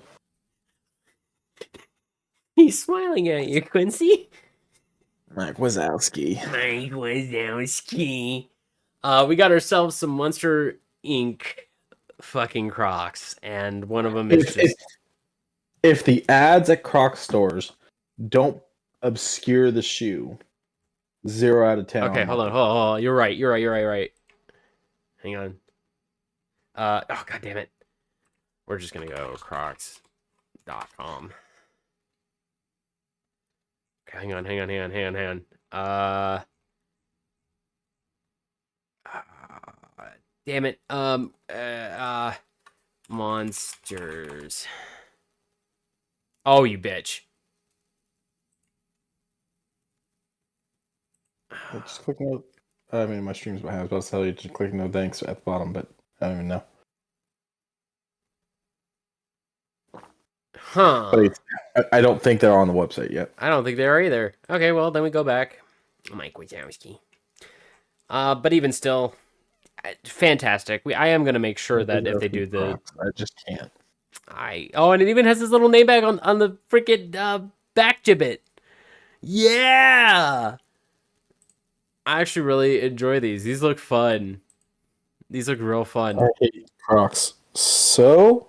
He's smiling at you, Quincy. Mike Wazowski. Mike Wazowski. We got ourselves some Monster Inc. fucking Crocs, and one of them is just... If the ads at Croc stores don't obscure the shoe, 0 out of 10. Okay, hold on. You're right. Hang on. Oh, god damn it. We're just gonna go crocs.com. Okay, hang on. Damn it. Monsters. Oh, you bitch. Just click no. I mean, my stream's behind. I was about to tell you to click no thanks at the bottom, but I don't even know. Huh. But I don't think they're on the website yet. I don't think they are either. Okay, well, then we go back. Mike Wazowski. But even still, fantastic. I am going to make sure that if they do the... I just can't. And it even has this little name bag on the freaking back gibbet. Yeah! I actually really enjoy these. These look fun. These look real fun. I hate Crocs so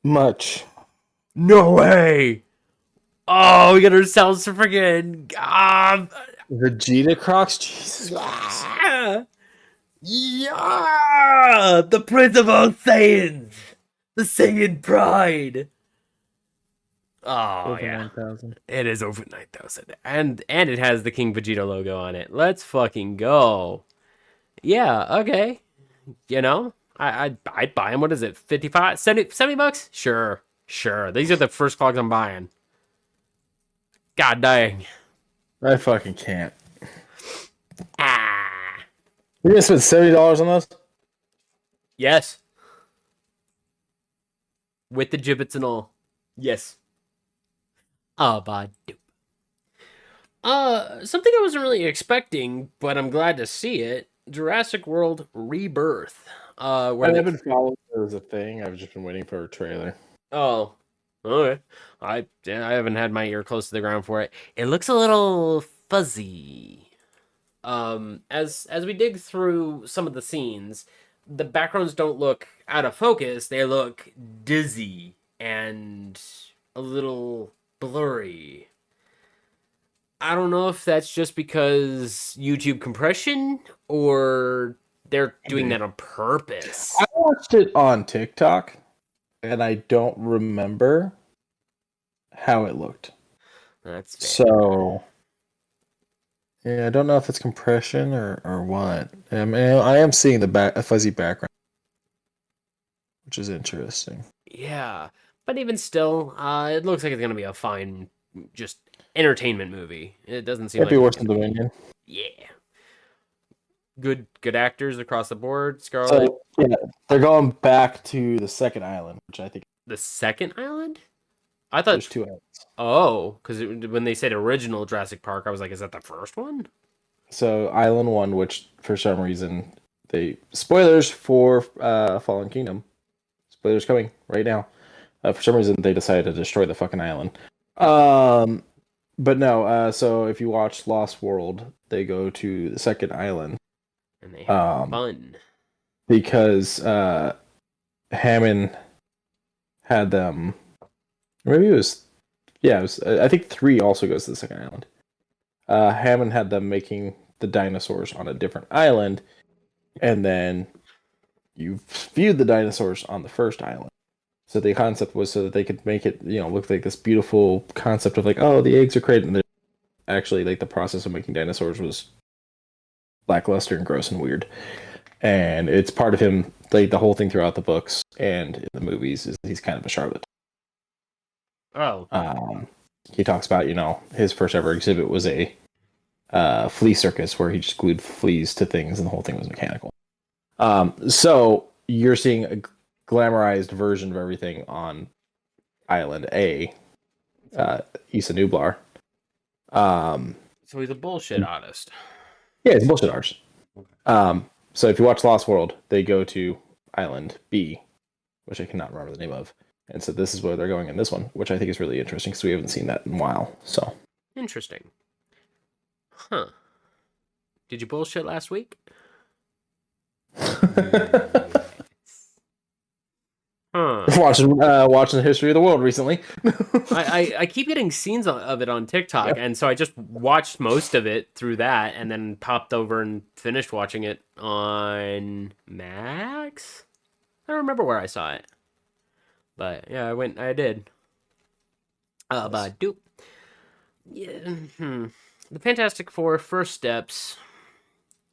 much. No way! Oh, we got ourselves some freaking... Vegeta Crocs? Jesus Christ. Yeah! The Prince of all Saiyans! The Saiyan Pride! Oh, Over yeah. 9,000. It is over 9,000. And it has the King Vegeta logo on it. Let's fucking go. Yeah, okay. You know, I'd buy them. What is it? 55? 70 bucks? Sure. These are the first clogs I'm buying. God dang. I fucking can't. You gonna spend $70 on those? Yes. With the gibbets and all. Yes. Something I wasn't really expecting, but I'm glad to see it. Jurassic World Rebirth. I haven't followed it as a thing. I've just been waiting for a trailer. Oh, okay. I haven't had my ear close to the ground for it. It looks a little fuzzy. As we dig through some of the scenes, the backgrounds don't look out of focus. They look dizzy and a little blurry. I don't know if that's just because YouTube compression or they're doing that on purpose. I watched it on TikTok, and I don't remember how it looked. That's fair. So Yeah, I don't know if it's compression or what. I am seeing a fuzzy background, which is interesting. Yeah, but even still, it looks like it's gonna be a fine, just entertainment movie. It doesn't seem Might like be it's worse than gonna be. Dominion. Yeah, good actors across the board. Scarlett, So yeah, they're going back to the second island, which I think the second island. I thought. there's two islands. Oh, because when they said original Jurassic Park, I was like, is that the first one? So Island One, which for some reason they spoilers for Fallen Kingdom. Spoilers coming right now. For some reason they decided to destroy the fucking island. Um, but no. So if you watch Lost World, they go to the second island. And they have Um, fun. because Hammond had them. Maybe it was. Yeah, it was. I think three also goes to the second island. Hammond had them making the dinosaurs on a different island, and then you viewed the dinosaurs on the first island. So the concept was so that they could make it, look like this beautiful concept of like, oh, the eggs are created, and actually like the process of making dinosaurs was lackluster and gross and weird. And it's part of him, like the whole thing throughout the books and in the movies is he's kind of a charlatan. Oh, He talks about, his first ever exhibit was a flea circus where he just glued fleas to things and the whole thing was mechanical. So you're seeing a glamorized version of everything on Island A, Issa Nublar. so he's a bullshit artist. Yeah, it's bullshit arts. So if you watch Lost World, they go to Island B, which I cannot remember the name of. And so this is where they're going in this one, which I think is really interesting because we haven't seen that in a while. So Interesting. Huh. Did you bullshit last week? Huh. watching the history of the world recently. I keep getting scenes of it on TikTok, Yep. and so I just watched most of it through that, and then popped over and finished watching it on Max. I don't remember where I saw it, but yeah, I did. But do yeah, the Fantastic Four: First Steps.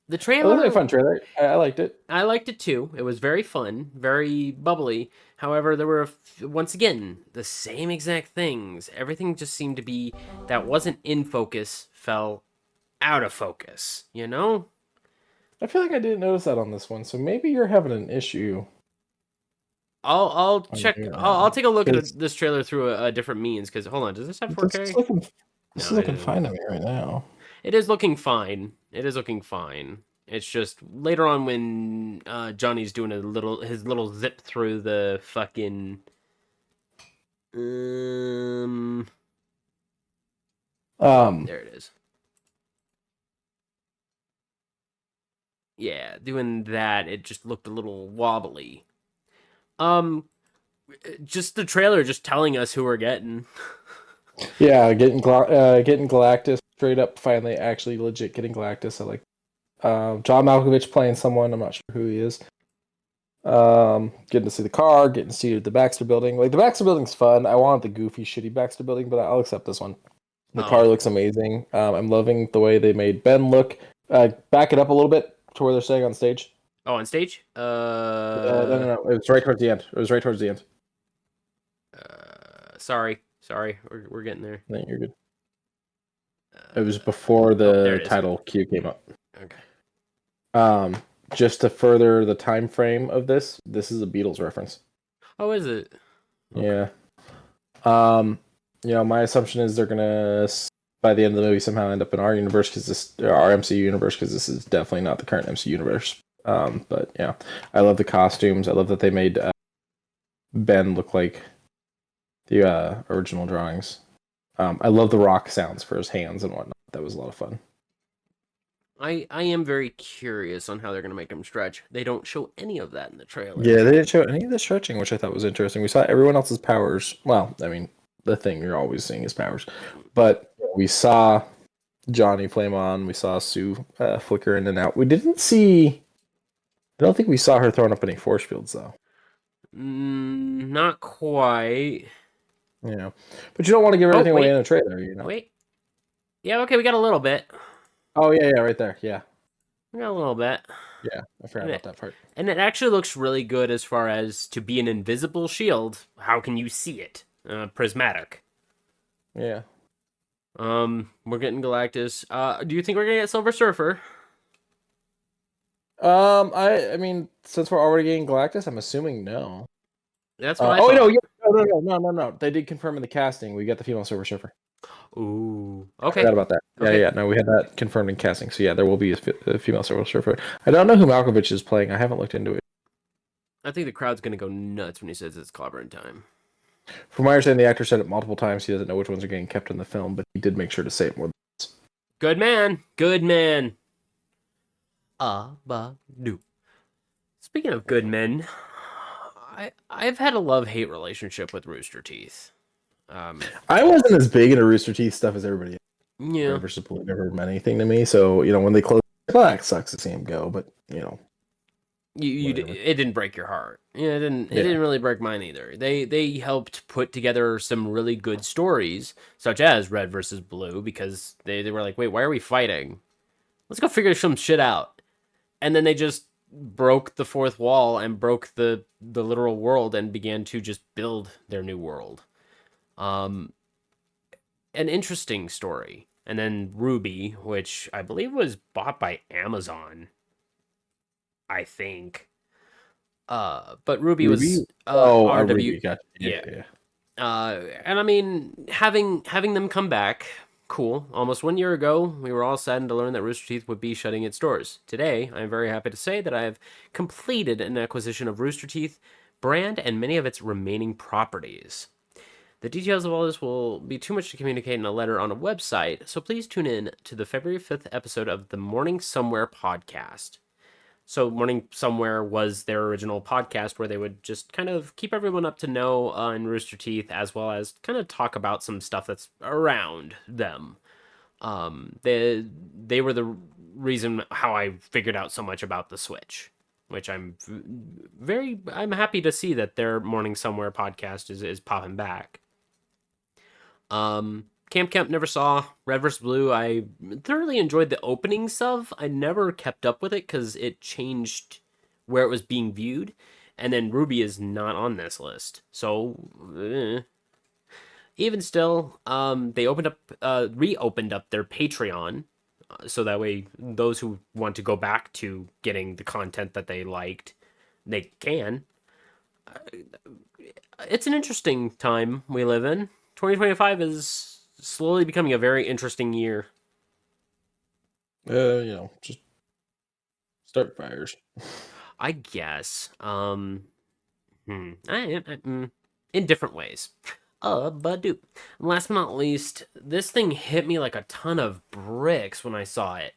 The It trailer. was like a fun trailer. I liked it. I liked it too. It was very fun, very bubbly. However, there were once again the same exact things. Everything just seemed to be that wasn't in focus fell out of focus. You know? I feel like I didn't notice that on this one, so maybe you're having an issue. I'll check. I'll take a look It's- at this trailer through a different means. Because hold on, does this have This 4K? is looking, this No, is it looking isn't. fine to me right now. It is looking fine. It is looking fine. It's just later on when Johnny's doing his little zip through the fucking there it is. Yeah, doing that, it just looked a little wobbly. Just the trailer just telling us who we're getting. Yeah, getting Galactus straight up. Finally, actually, legit getting Galactus. I like John Malkovich playing someone. I'm not sure who he is. Getting to see the car, getting to see the Baxter Building. Like the Baxter Building's fun. I want the goofy, shitty Baxter Building, but I'll accept this one. The car looks amazing. I'm loving the way they made Ben look. Back it up a little bit to where they're staying on stage. Oh, on stage? No. It was right towards the end. It was right towards the end. Sorry. We're getting there. No, you're good. It was before the title cue came up. Okay. Just to further the time frame of this is a Beatles reference. Oh, is it? Okay. Yeah. My assumption is they're gonna by the end of the movie somehow end up in our universe our MCU universe because this is definitely not the current MCU universe. But yeah, I love the costumes. I love that they made Ben look like the original drawings. I love the rock sounds for his hands and whatnot. That was a lot of fun. I am very curious on how they're going to make him stretch. They don't show any of that in the trailer. Yeah, they didn't show any of the stretching, which I thought was interesting. We saw everyone else's powers. Well, I mean, the thing you're always seeing is powers. But we saw Johnny flame on. We saw Sue flicker in and out. We didn't see... I don't think we saw her throwing up any force fields, though. Not quite. Yeah. But you don't want to give everything away in a trailer, Wait. Yeah, okay, we got a little bit. Oh yeah, right there. Yeah, We got a little bit. yeah. I forgot And about it, that part. and it actually looks really good as far as to be an invisible shield. How can you see it? Prismatic. Yeah. We're getting Galactus. Do you think we're gonna get Silver Surfer? I mean, since we're already getting Galactus, I'm assuming no. That's what I Oh no, thought. yeah, no. They did confirm in the casting. We got the female Silver Surfer. Ooh. I Okay. forgot about that. Yeah, Okay. yeah. No, we had that confirmed in casting. So yeah, there will be a female Silver Surfer. I don't know who Malkovich is playing. I haven't looked into it. I think the crowd's gonna go nuts when he says it's clobbering time. From my understanding, the actor said it multiple times. He doesn't know which ones are getting kept in the film, but he did make sure to say it more than once. Good man. Good man. Ba-do. Speaking of good men, I've had a love-hate relationship with Rooster Teeth. I wasn't as big into Rooster Teeth stuff as everybody else. Yeah. Red versus Blue never meant anything to me. So, when they closed, well, that sucks to see him go, but, whatever. It didn't break your heart. Yeah, it didn't. It Yeah. didn't really break mine either. They helped put together some really good stories, such as Red versus Blue, because they were like, wait, why are we fighting? Let's go figure some shit out. And then they just broke the fourth wall and broke the literal world and began to just build their new world. Um, an interesting story. And then Ruby, which I believe was bought by Amazon, I think. But Ruby Ruby? was Oh, RW. Ruby. Gotcha. Yeah. Yeah. And I mean, having them come back, cool. Almost 1 year ago, we were all saddened to learn that Rooster Teeth would be shutting its doors. Today, I am very happy to say that I have completed an acquisition of Rooster Teeth brand and many of its remaining properties. The details of all this will be too much to communicate in a letter on a website, so please tune in to the February 5th episode of the Morning Somewhere podcast. So, Morning Somewhere was their original podcast where they would just kind of keep everyone up to know on Rooster Teeth, as well as kind of talk about some stuff that's around them. They were the reason how I figured out so much about the Switch, which I'm happy to see that their Morning Somewhere podcast is popping back. Camp Camp never saw Red vs. Blue. I thoroughly enjoyed the openings of. I never kept up with it because it changed where it was being viewed, and then Ruby is not on this list. So, even still, they reopened up their Patreon, so that way those who want to go back to getting the content that they liked, they can. It's an interesting time we live in. 2025 is slowly becoming a very interesting year. Just start fires. I guess. In different ways. But dude, last but not least, this thing hit me like a ton of bricks when I saw it.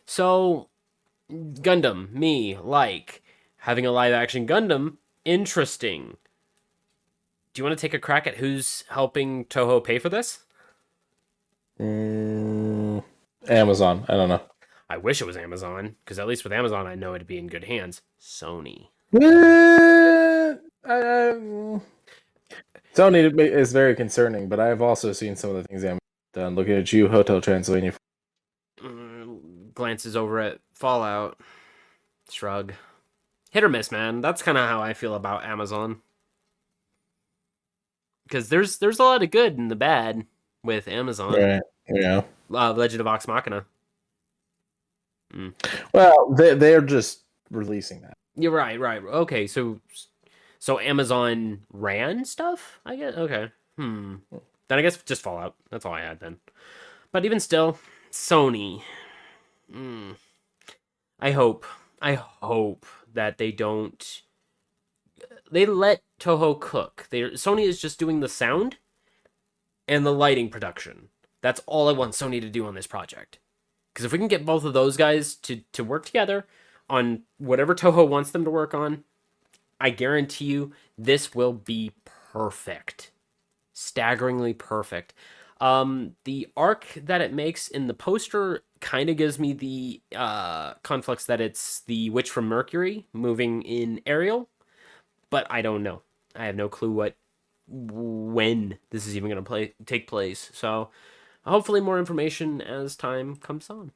So, Gundam, me, like, having a live action Gundam, interesting. Do you want to take a crack at who's helping Toho pay for this? Amazon. I don't know. I wish it was Amazon, because at least with Amazon, I know it'd be in good hands. Sony. Sony is very concerning, but I've also seen some of the things Amazon done. Looking at you, Hotel Transylvania. Glances over at Fallout. Shrug. Hit or miss, man. That's kind of how I feel about Amazon. Because there's a lot of good and the bad with Amazon. Right. Yeah. Legend of Vox Machina. Well, they're just releasing that. You're right. Okay, so Amazon ran stuff, I guess. Okay. Then I guess just Fallout. That's all I had then. But even still, Sony. I hope that they don't. They let Toho cook. Sony is just doing the sound and the lighting production. That's all I want Sony to do on this project. Because if we can get both of those guys to work together on whatever Toho wants them to work on, I guarantee you this will be perfect. Staggeringly perfect. The arc that it makes in the poster kind of gives me the conflicts that it's the Witch from Mercury moving in Ariel, but I don't know. I have no clue when this is even going to take place. So hopefully more information as time comes on.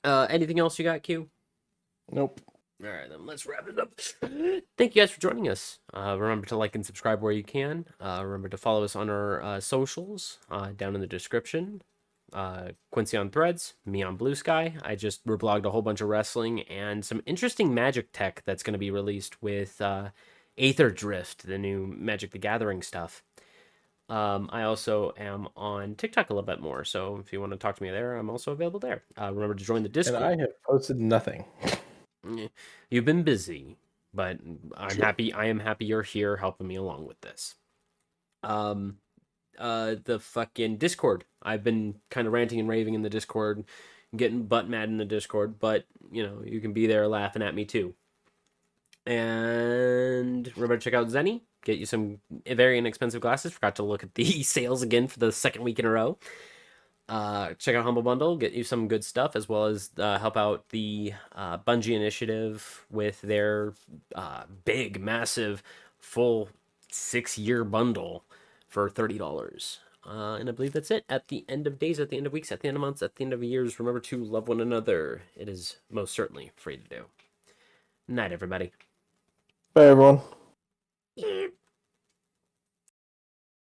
Anything else you got, Q? Nope. All right, then let's wrap it up. Thank you guys for joining us. Remember to like and subscribe where you can. Remember to follow us on our socials down in the description. Quincy on Threads, me on Blue Sky. I just reblogged a whole bunch of wrestling and some interesting magic tech that's going to be released with Aether Drift, the new Magic the Gathering stuff. I also am on TikTok a little bit more, so if you want to talk to me there, I'm also available there. Remember to join the And Discord. I have posted nothing. You've been busy, but I'm happy. I am happy you're here helping me along with this. The fucking Discord. I've been kind of ranting and raving in the Discord, getting butt mad in the Discord, but you know, you can be there laughing at me too. And remember to check out Zenny. Get you some very inexpensive glasses. Forgot to look at the sales again for the second week in a row. Check out Humble Bundle, get you some good stuff, as well as help out the Bungie initiative with their big, massive, full 6-year bundle for $30. And I believe that's it. At the end of days, at the end of weeks, at the end of months, at the end of years, remember to love one another. It is most certainly free to do. Night, everybody. Bye, everyone.